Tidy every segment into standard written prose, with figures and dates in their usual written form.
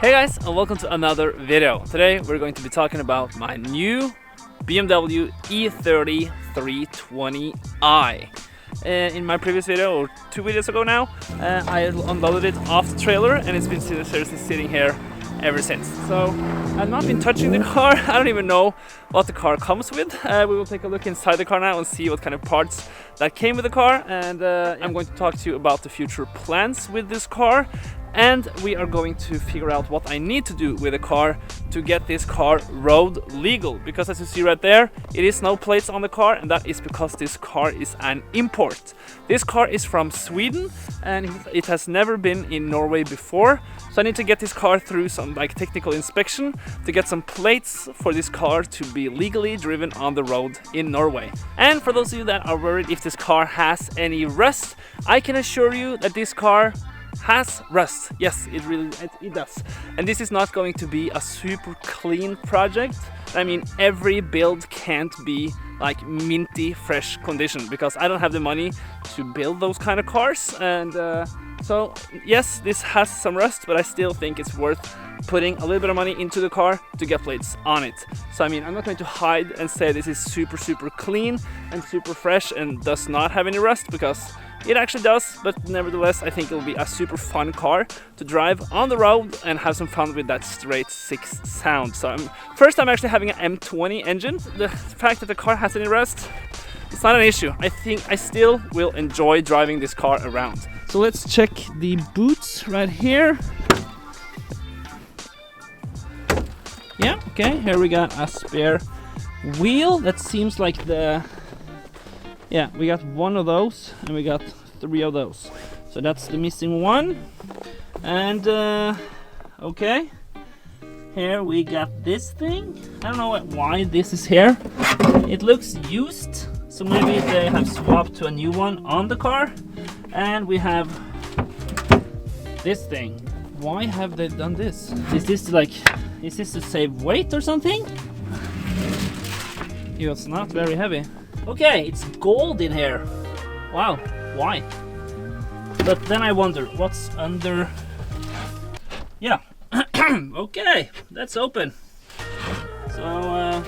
Hey guys, and welcome to another video. Today we're going to be talking about my new BMW E30 320i. In my previous video, or 2 videos ago now, I unloaded it off the trailer and it's been seriously sitting here ever since. So I've not been touching the car. I don't even know what the car comes with. We will take a look inside the car now and see what kind of parts that came with the car, and I'm going to talk to you about the future plans with this car. And we are going to figure out what I need to do with the car to get this car road legal. Because as you see right there, it is no plates on the car, and that is because this car is an import. This car is from Sweden and it has never been in Norway before. So I need to get this car through some technical inspection to get some plates for this car to be legally driven on the road in Norway. And for those of you that are worried if this car has any rust, I can assure you that this car has rust. Yes, it does. And this is not going to be a super clean project. I mean, every build can't be like minty fresh condition, because I don't have the money to build those kind of cars. And so yes, this has some rust, but I still think it's worth putting a little bit of money into the car to get plates on it. So I mean, I'm not going to hide and say this is super clean and super fresh and does not have any rust, because it actually does, but nevertheless I think it will be a super fun car to drive on the road and have some fun with that straight 6 sound. So first I'm actually having an M20 engine. The fact that the car has any rust, it's not an issue. I think I still will enjoy driving this car around. So let's check the boots right here. Yeah, okay, here we got a spare wheel. That seems like yeah, we got one of those and we got 3 of those. So that's the missing one. And okay, here we got this thing. I don't know why this is here. It looks used, so maybe they have swapped to a new one on the car. And we have this thing. Why have they done this? Is this to save weight or something? It's not very heavy. Okay, it's gold in here. Wow, why? But then I wonder what's under. Yeah. Okay, that's open. So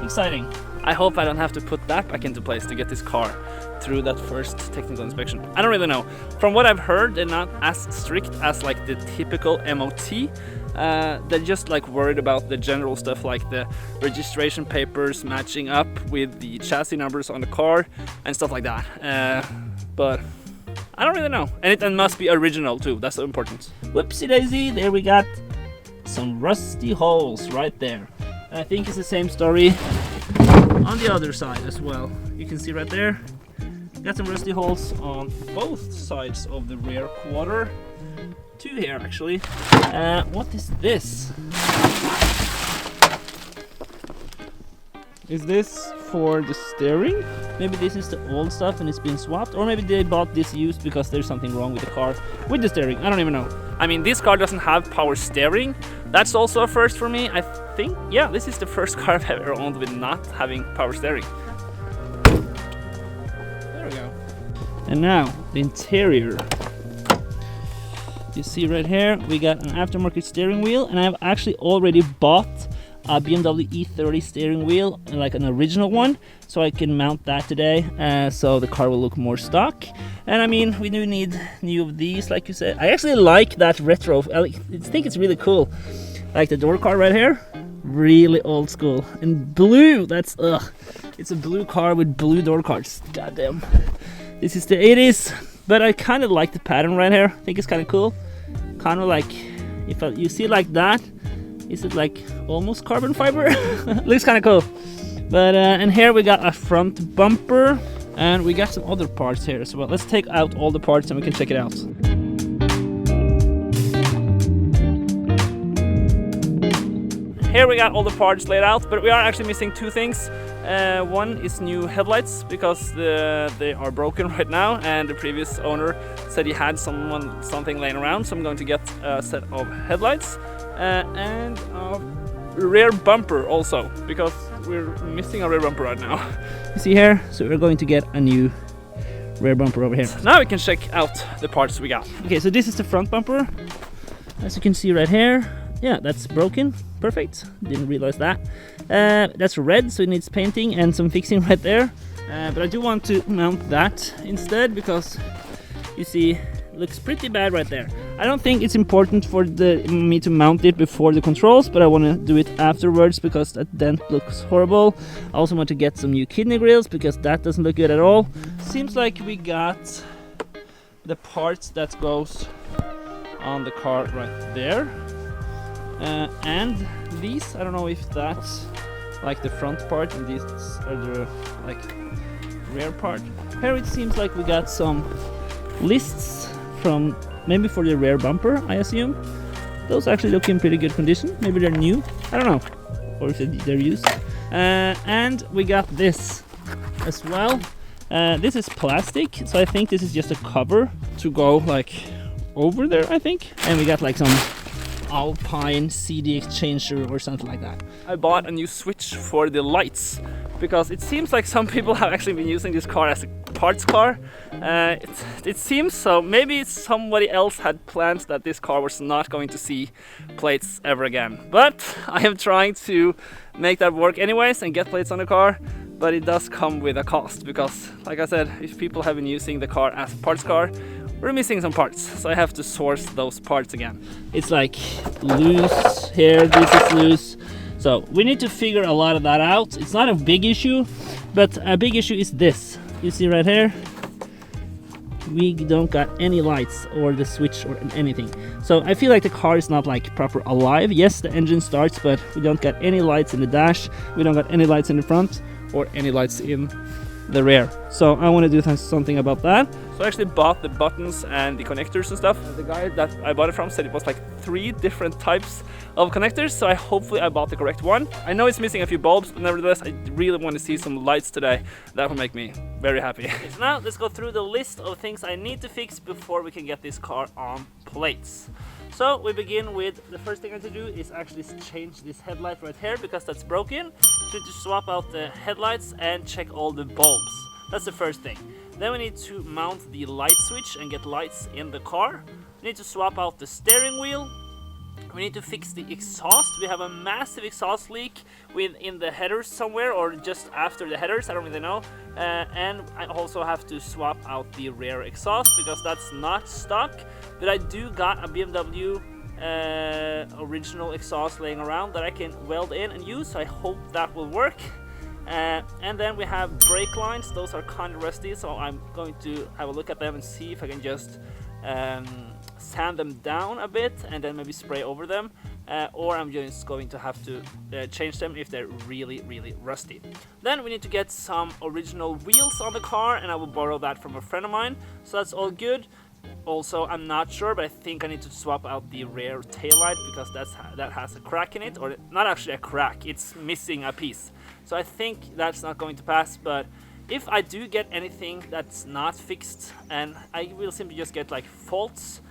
exciting. I hope I don't have to put that back into place to get this car through that first technical inspection. I don't really know. From what I've heard, they're not as strict as like the typical MOT. They're just like worried about the general stuff, like the registration papers matching up with the chassis numbers on the car and stuff like that. But I don't really know. And it must be original too, that's so important. Whoopsie daisy, there we got some rusty holes right there. And I think it's the same story on the other side as well. You can see right there, got some rusty holes on both sides of the rear quarter. 2 here actually. What is this? Is this for the steering? Maybe this is the old stuff and it's been swapped, or maybe they bought this used because there's something wrong with the car with the steering. I don't even know. I mean, this car doesn't have power steering. That's also a first for me. I think, yeah, this is the first car I've ever owned with not having power steering. There we go. And now the interior. You see right here, we got an aftermarket steering wheel, and I've actually already bought a BMW E30 steering wheel, like an original one, so I can mount that today, so the car will look more stock. And I mean, we do need new of these, like you said. I actually like that retro. I think it's really cool. Like the door card right here, really old school. And blue, that's it's a blue car with blue door cards. Goddamn. This is the 80s, but I kind of like the pattern right here. I think it's kind of cool. Kind of like, if you see it like that, is it like almost carbon fiber? Looks kind of cool. But and here we got a front bumper, and we got some other parts here as well. Let's take out all the parts and we can check it out. Here we got all the parts laid out, but we are actually missing 2 things. One is new headlights, because they are broken right now, and the previous owner said he had something laying around, so I'm going to get a set of headlights and a rear bumper also, because we're missing a rear bumper right now. You see here, so we're going to get a new rear bumper over here. Now we can check out the parts we got. Okay, so this is the front bumper. as you can see right here. Yeah, that's broken. Perfect. Didn't realize that. That's red, so it needs painting and some fixing right there. But I do want to mount that instead because you see, it looks pretty bad right there. I don't think it's important for me to mount it before the controls, but I want to do it afterwards because that dent looks horrible. I also want to get some new kidney grills because that doesn't look good at all. Seems like we got the parts that goes on the car right there. And these, I don't know if that's like the front part and these are the like rear part. Here it seems like we got some lists from maybe for the rear bumper, I assume. Those actually look in pretty good condition. Maybe they're new, I don't know, or if they're used. And we got this as well. This is plastic, so I think this is just a cover to go like over there, I think. And we got like some Alpine CD exchanger or something like that. I bought a new switch for the lights because it seems like some people have actually been using this car as a parts car. It seems so. Maybe somebody else had planned that this car was not going to see plates ever again. But I am trying to make that work anyways and get plates on the car. But it does come with a cost because, like I said, if people have been using the car as a parts car, we're missing some parts, so I have to source those parts again. It's like loose here, this is loose. So we need to figure a lot of that out. It's not a big issue, but a big issue is this. You see right here, we don't got any lights or the switch or anything. So I feel like the car is not like proper alive. Yes, the engine starts, but we don't got any lights in the dash. We don't got any lights in the front or any lights in the rear. So I want to do something about that. So I actually bought the buttons and the connectors and stuff. The guy that I bought it from said it was like 3 different types of connectors, so hopefully I bought the correct one. I know it's missing a few bulbs, but nevertheless I really want to see some lights today. That will make me very happy. So now let's go through the list of things I need to fix before we can get this car on plates. So we begin with the first thing I have to do is actually change this headlight right here because that's broken. So we need to swap out the headlights and check all the bulbs. That's the first thing. Then we need to mount the light switch and get lights in the car. We need to swap out the steering wheel. We need to fix the exhaust. We have a massive exhaust leak within the headers somewhere or just after the headers, I don't really know. And I also have to swap out the rear exhaust because that's not stock. But I do got a BMW original exhaust laying around that I can weld in and use, so I hope that will work. And then we have brake lines. Those are kind of rusty, so I'm going to have a look at them and see if I can just sand them down a bit and then maybe spray over them, or I'm just going to have to change them if they're really rusty. Then we need to get some original wheels on the car, and I will borrow that from a friend of mine, so that's all good. Also, I'm not sure, but I think I need to swap out the rear taillight because that has a crack in it, or not actually a crack, it's missing a piece. So I think that's not going to pass, but if I do get anything that's not fixed, and I will simply just get like faults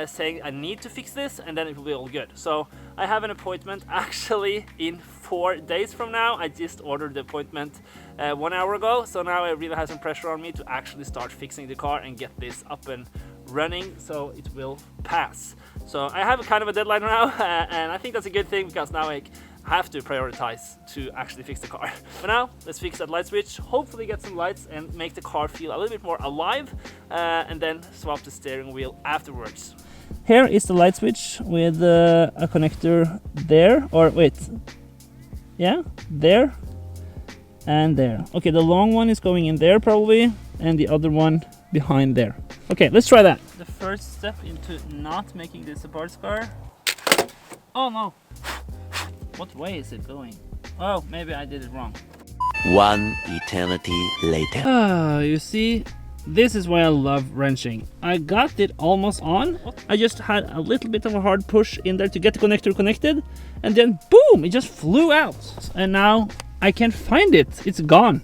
saying I need to fix this, and then it will be all good. So I have an appointment actually in 4 days from now. I just ordered the appointment 1 hour ago, so now I really have some pressure on me to actually start fixing the car and get this up and running so it will pass. So I have a kind of a deadline now, and I think that's a good thing because now I have to prioritize to actually fix the car. For now, let's fix that light switch, hopefully get some lights and make the car feel a little bit more alive, and then swap the steering wheel afterwards. Here is the light switch with a connector there, or wait, yeah, there and there. Okay, the long one is going in there probably, and the other one behind there. Okay, let's try that. The first step into not making this a parts car. Oh no! What way is it going? Oh, maybe I did it wrong. 1 eternity later. You see, this is why I love wrenching. I got it almost on. I just had a little bit of a hard push in there to get the connector connected, and then boom, it just flew out. And now I can't find it. It's gone.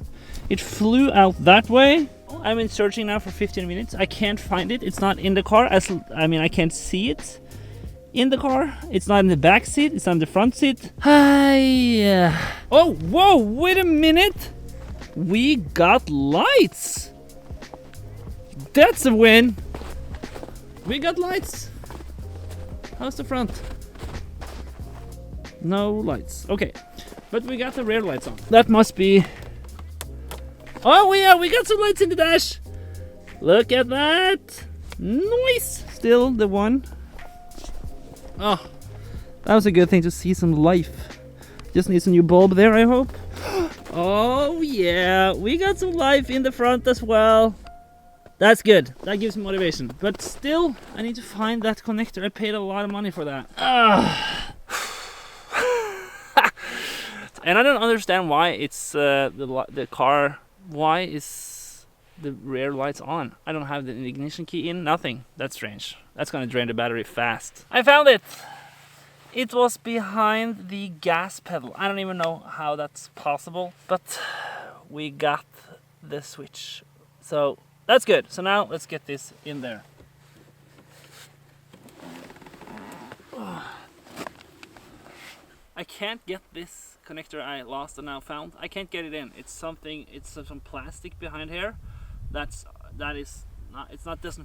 It flew out that way. I've been searching now for 15 minutes. I can't find it. It's not in the car. I can't see it in the car. It's not in the back seat. It's on the front seat. Hi. Oh, whoa, wait a minute. We got lights. That's a win. We got lights. How's the front? No lights. Okay, but we got the rear lights on. That must be... Oh yeah, we got some lights in the dash. Look at that. Nice. Still the one. Oh, that was a good thing to see some life. Just needs a new bulb there, I hope. Oh yeah, we got some life in the front as well. That's good. That gives me motivation. But still, I need to find that connector. I paid a lot of money for that. And I don't understand why it's the car. Why is the rear lights on? I don't have the ignition key in. Nothing. That's strange. That's gonna drain the battery fast. I found it. It was behind the gas pedal. I don't even know how that's possible, but we got the switch. So that's good. So now let's get this in there. I can't get this connector I lost and now found. I can't get it in. It's something. It's some plastic behind here. Doesn't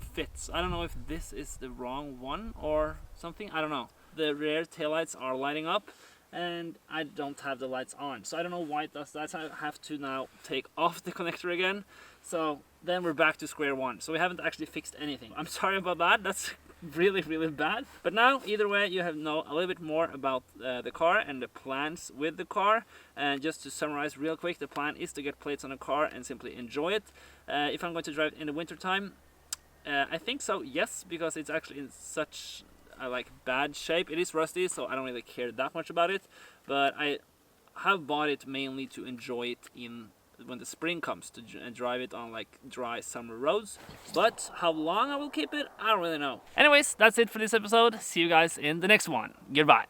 fit. So I don't know if this is the wrong one or something. I don't know. The rear taillights are lighting up, and I don't have the lights on. So I don't know why it does that. So I have to now take off the connector again. So then we're back to square one. So we haven't actually fixed anything. I'm sorry about that. That's really, really bad. But now, either way, you have know a little bit more about the car and the plans with the car. And just to summarize real quick, the plan is to get plates on the car and simply enjoy it. If I'm going to drive it in the winter time, I think so, yes, because it's actually in such bad shape. It is rusty, so I don't really care that much about it, but I have bought it mainly to enjoy it when the spring comes, to drive it on dry summer roads. But how long I will keep it, I don't really know. Anyways, that's it for this episode. See you guys in the next one. Goodbye.